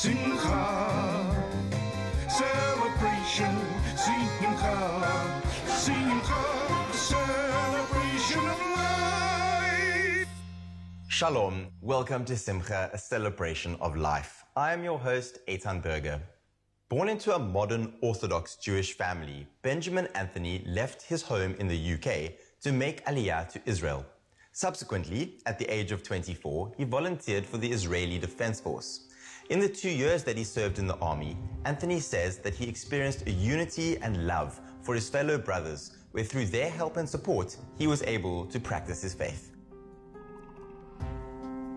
Simcha, celebration, Simcha, Simcha, celebration of life. Shalom, welcome to Simcha, a celebration of life. I am your host, Eitan Berger. Born into a modern Orthodox Jewish family, Benjamin Anthony left his home in the UK to make Aliyah to Israel. Subsequently, at the age of 24, he volunteered for the Israeli Defense Force. In the 2 years that he served in the army, Anthony says that he experienced a unity and love for his fellow brothers, where through their help and support, he was able to practice his faith.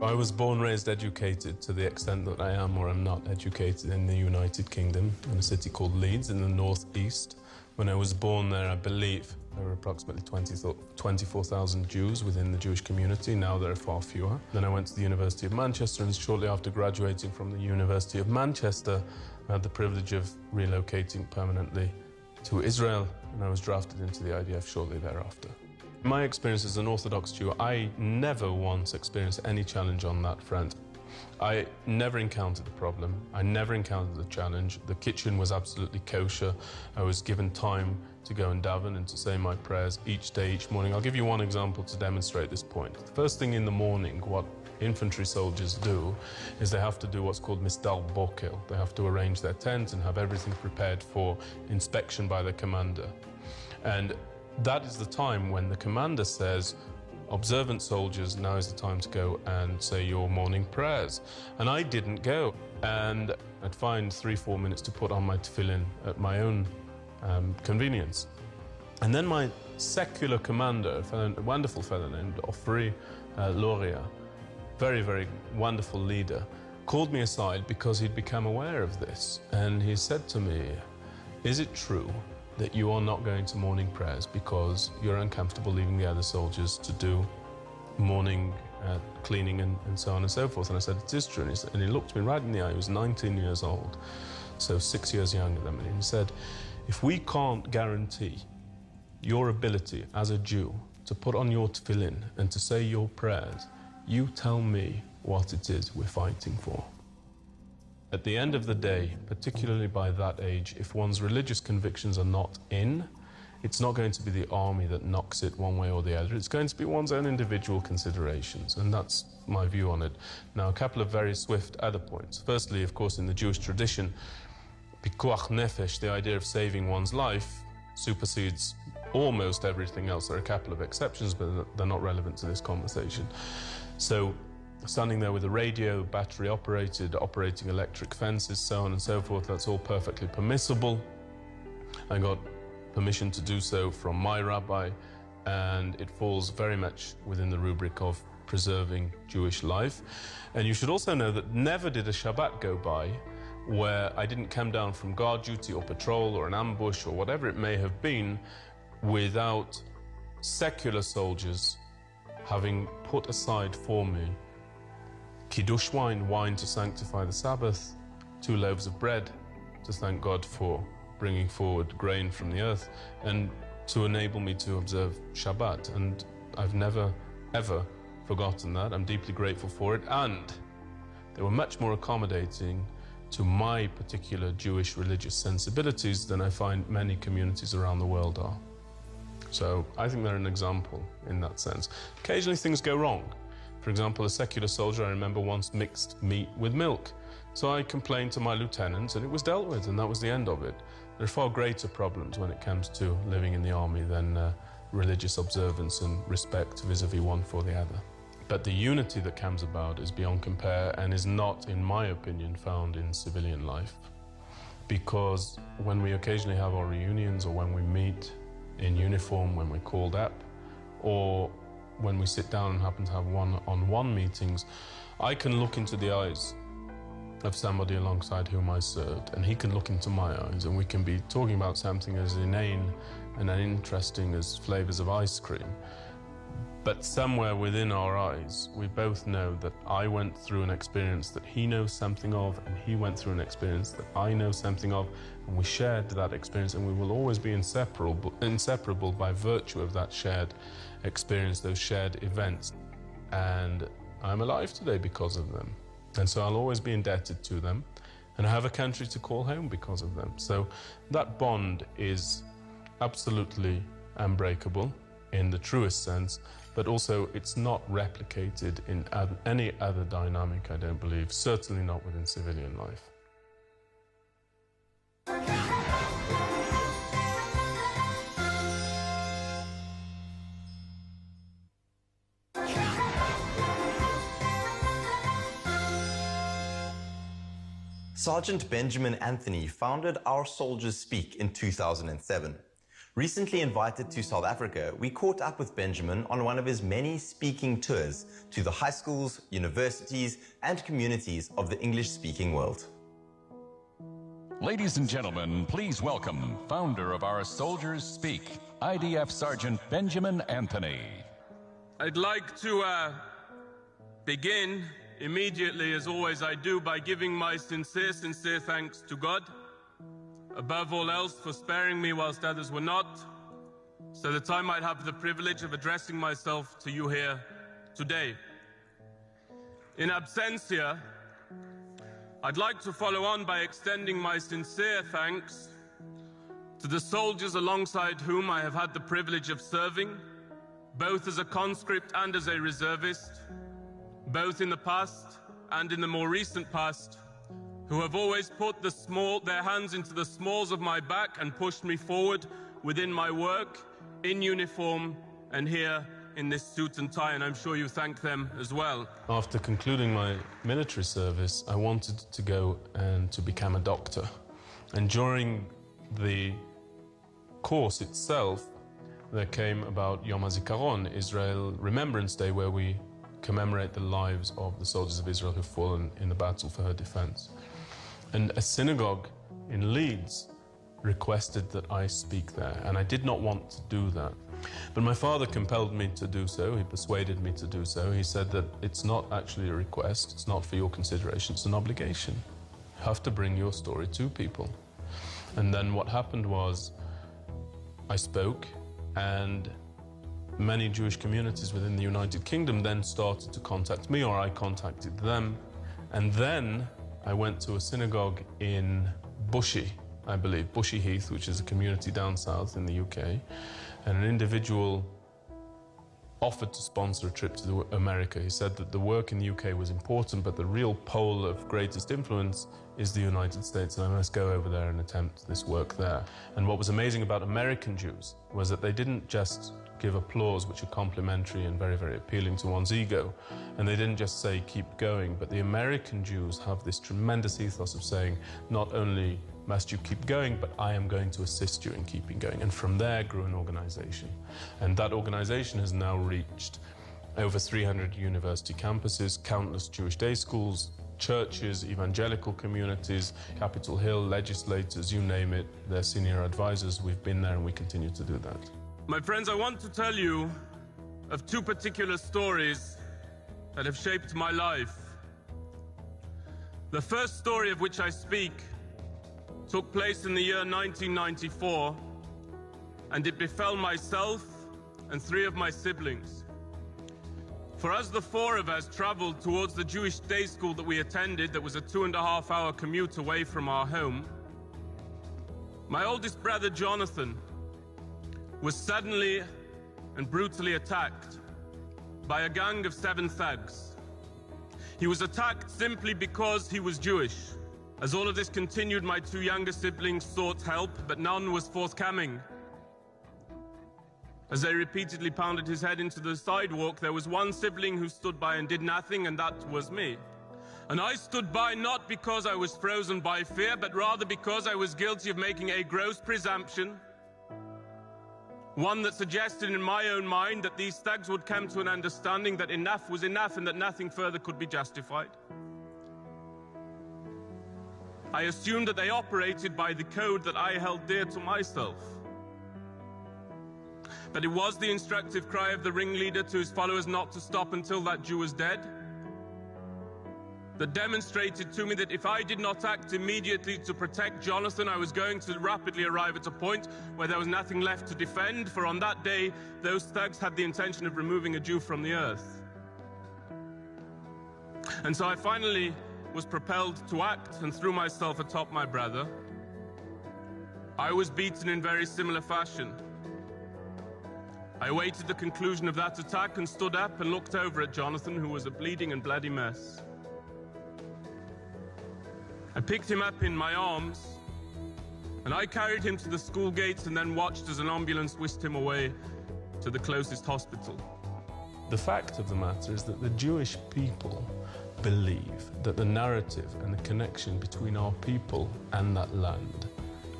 I was born, raised, educated to the extent that I am or am not educated in the United Kingdom, in a city called Leeds in the northeast. When I was born there, I believe there were approximately 24,000 Jews within the Jewish community. Now there are far fewer. Then I went to the University of Manchester, and shortly after graduating from the University of Manchester, I had the privilege of relocating permanently to Israel, and I was drafted into the IDF shortly thereafter. My experience as an Orthodox Jew, I never once experienced any challenge on that front. I never encountered a problem. I never encountered a challenge. The kitchen was absolutely kosher. I was given time to go and daven and to say my prayers each day, each morning. I'll give you one example to demonstrate this point. The first thing in the morning, what infantry soldiers do is they have to do what's called misdal bokel. They have to arrange their tent and have everything prepared for inspection by the commander. And that is the time when the commander says, observant soldiers, now is the time to go and say your morning prayers. And I didn't go. And I'd find 3-4 minutes to put on my tefillin at my own convenience. And then my secular commander, a wonderful fellow named Ofri Loria, very, very wonderful leader, called me aside because he'd become aware of this. And he said to me, is it true that you are not going to morning prayers because you're uncomfortable leaving the other soldiers to do morning cleaning and so on and so forth? And I said, it is true. And he looked me right in the eye. He was 19 years old, so 6 years younger than me. And he said, if we can't guarantee your ability as a Jew to put on your tefillin and to say your prayers, you tell me what it is we're fighting for. At the end of the day, particularly by that age, if one's religious convictions are not in, it's not going to be the army that knocks it one way or the other. It's going to be one's own individual considerations, and that's my view on it. Now, a couple of very swift other points. Firstly, of course, in the Jewish tradition, pikuach nefesh, the idea of saving one's life, supersedes almost everything else. There are a couple of exceptions, but they're not relevant to this conversation. So, standing there with a radio, battery operated, operating electric fences, so on and so forth, that's all perfectly permissible. I got permission to do so from my rabbi, and it falls very much within the rubric of preserving Jewish life. And you should also know that never did a Shabbat go by where I didn't come down from guard duty or patrol or an ambush or whatever it may have been without secular soldiers having put aside for me Kiddush wine, wine to sanctify the Sabbath, 2 loaves of bread to thank God for bringing forward grain from the earth, and to enable me to observe Shabbat. And I've never, ever forgotten that. I'm deeply grateful for it. And they were much more accommodating to my particular Jewish religious sensibilities than I find many communities around the world are. So I think they're an example in that sense. Occasionally things go wrong. For example, a secular soldier I remember once mixed meat with milk. So I complained to my lieutenant and it was dealt with, and that was the end of it. There are far greater problems when it comes to living in the army than religious observance and respect vis-a-vis one for the other. But the unity that comes about is beyond compare and is not, in my opinion, found in civilian life. Because when we occasionally have our reunions, or when we meet in uniform, when we're called up, or when we sit down and happen to have one-on-one meetings, I can look into the eyes of somebody alongside whom I served, and he can look into my eyes, and we can be talking about something as inane and uninteresting as flavors of ice cream. But somewhere within our eyes, we both know that I went through an experience that he knows something of, and he went through an experience that I know something of, and we shared that experience, and we will always be inseparable by virtue of that shared experience, those shared events. And I'm alive today because of them. And so I'll always be indebted to them. And I have a country to call home because of them. So that bond is absolutely unbreakable in the truest sense, but also it's not replicated in any other dynamic, I don't believe, certainly not within civilian life. Sergeant Benjamin Anthony founded Our Soldiers Speak in 2007. Recently invited to South Africa, we caught up with Benjamin on one of his many speaking tours to the high schools, universities, and communities of the English-speaking world. Ladies and gentlemen, please welcome founder of Our Soldiers Speak, IDF Sergeant Benjamin Anthony. I'd like to begin immediately, as always I do, by giving my sincere thanks to God, above all else, for sparing me whilst others were not, so that I might have the privilege of addressing myself to you here today. In absentia, I'd like to follow on by extending my sincere thanks to the soldiers alongside whom I have had the privilege of serving, both as a conscript and as a reservist, both in the past and in the more recent past, who have always put their hands into the smalls of my back and pushed me forward within my work, in uniform, and here in this suit and tie, and I'm sure you thank them as well. After concluding my military service, I wanted to go and to become a doctor. And during the course itself, there came about Yom HaZikaron, Israel Remembrance Day, where we commemorate the lives of the soldiers of Israel who've fallen in the battle for her defense. And a synagogue in Leeds requested that I speak there, and I did not want to do that. But my father compelled me to do so. He persuaded me to do so. He said that it's not actually a request, it's not for your consideration, it's an obligation. You have to bring your story to people. And then what happened was I spoke, and many Jewish communities within the United Kingdom then started to contact me, or I contacted them. And then I went to a synagogue in Bushey, I believe, Bushey Heath, which is a community down south in the UK, and an individual offered to sponsor a trip to America. He said that the work in the UK was important, but the real pole of greatest influence is the United States, and I must go over there and attempt this work there. And what was amazing about American Jews was that they didn't just give applause, which are complimentary and very, very appealing to one's ego. And they didn't just say, keep going, but the American Jews have this tremendous ethos of saying, not only must you keep going, but I am going to assist you in keeping going. And from there grew an organization. And that organization has now reached over 300 university campuses, countless Jewish day schools, churches, evangelical communities, Capitol Hill, legislators, you name it, their senior advisors. We've been there and we continue to do that. My friends, I want to tell you of two particular stories that have shaped my life. The first story of which I speak took place in the year 1994, and it befell myself and three of my siblings. For us, the four of us traveled towards the Jewish day school that we attended, that was a 2.5-hour commute away from our home. My oldest brother, Jonathan, was suddenly and brutally attacked by a gang of 7 thugs. He was attacked simply because he was Jewish. As all of this continued, my 2 younger siblings sought help, but none was forthcoming. As they repeatedly pounded his head into the sidewalk, there was one sibling who stood by and did nothing, and that was me. And I stood by not because I was frozen by fear, but rather because I was guilty of making a gross presumption, one that suggested in my own mind that these thugs would come to an understanding that enough was enough and that nothing further could be justified. I assumed that they operated by the code that I held dear to myself. But it was the instructive cry of the ringleader to his followers not to stop until that Jew was dead that demonstrated to me that if I did not act immediately to protect Jonathan, I was going to rapidly arrive at a point where there was nothing left to defend, for on that day, those thugs had the intention of removing a Jew from the earth. And so I finally was propelled to act and threw myself atop my brother. I was beaten in very similar fashion. I awaited the conclusion of that attack and stood up and looked over at Jonathan, who was a bleeding and bloody mess. I picked him up in my arms, and I carried him to the school gates and then watched as an ambulance whisked him away to the closest hospital. The fact of the matter is that the Jewish people believe that the narrative and the connection between our people and that land,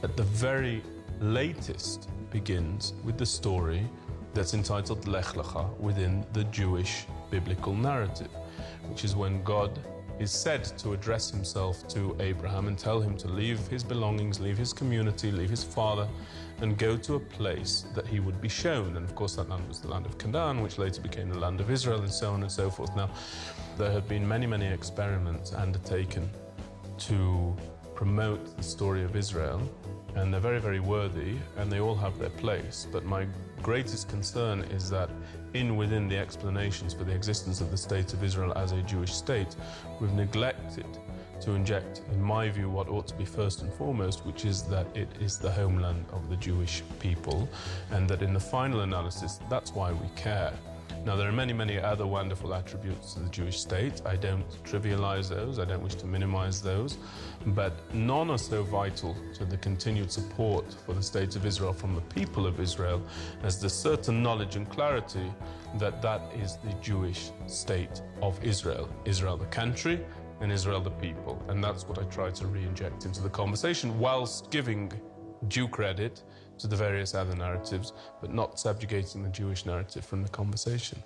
at the very latest, begins with the story that's entitled Lech Lecha within the Jewish biblical narrative, which is when God is said to address himself to Abraham and tell him to leave his belongings, leave his community, leave his father, and go to a place that he would be shown. And of course that land was the land of Canaan, which later became the land of Israel, and so on and so forth. Now, there have been many, many experiments undertaken to promote the story of Israel, and they're very, very worthy, and they all have their place. But my greatest concern is that within the explanations for the existence of the state of Israel as a Jewish state, we've neglected to inject, in my view, what ought to be first and foremost, which is that it is the homeland of the Jewish people, and that in the final analysis, that's why we care. Now, there are many, many other wonderful attributes to the Jewish state. I don't trivialize those, I don't wish to minimize those, but none are so vital to the continued support for the state of Israel from the people of Israel as the certain knowledge and clarity that that is the Jewish state of Israel. Israel the country, and Israel the people. And that's what I try to re-inject into the conversation, whilst giving due credit to the various other narratives, but not subjugating the Jewish narrative from the conversation.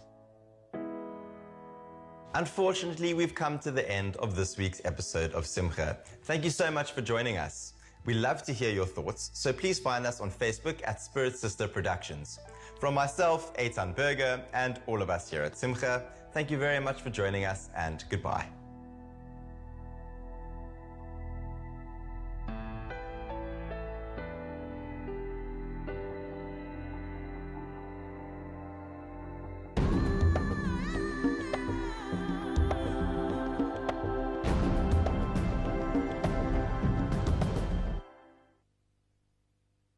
Unfortunately, we've come to the end of this week's episode of Simcha. Thank you so much for joining us. We love to hear your thoughts, so please find us on Facebook at Spirit Sister Productions. From myself, Eitan Berger, and all of us here at Simcha, thank you very much for joining us, and goodbye.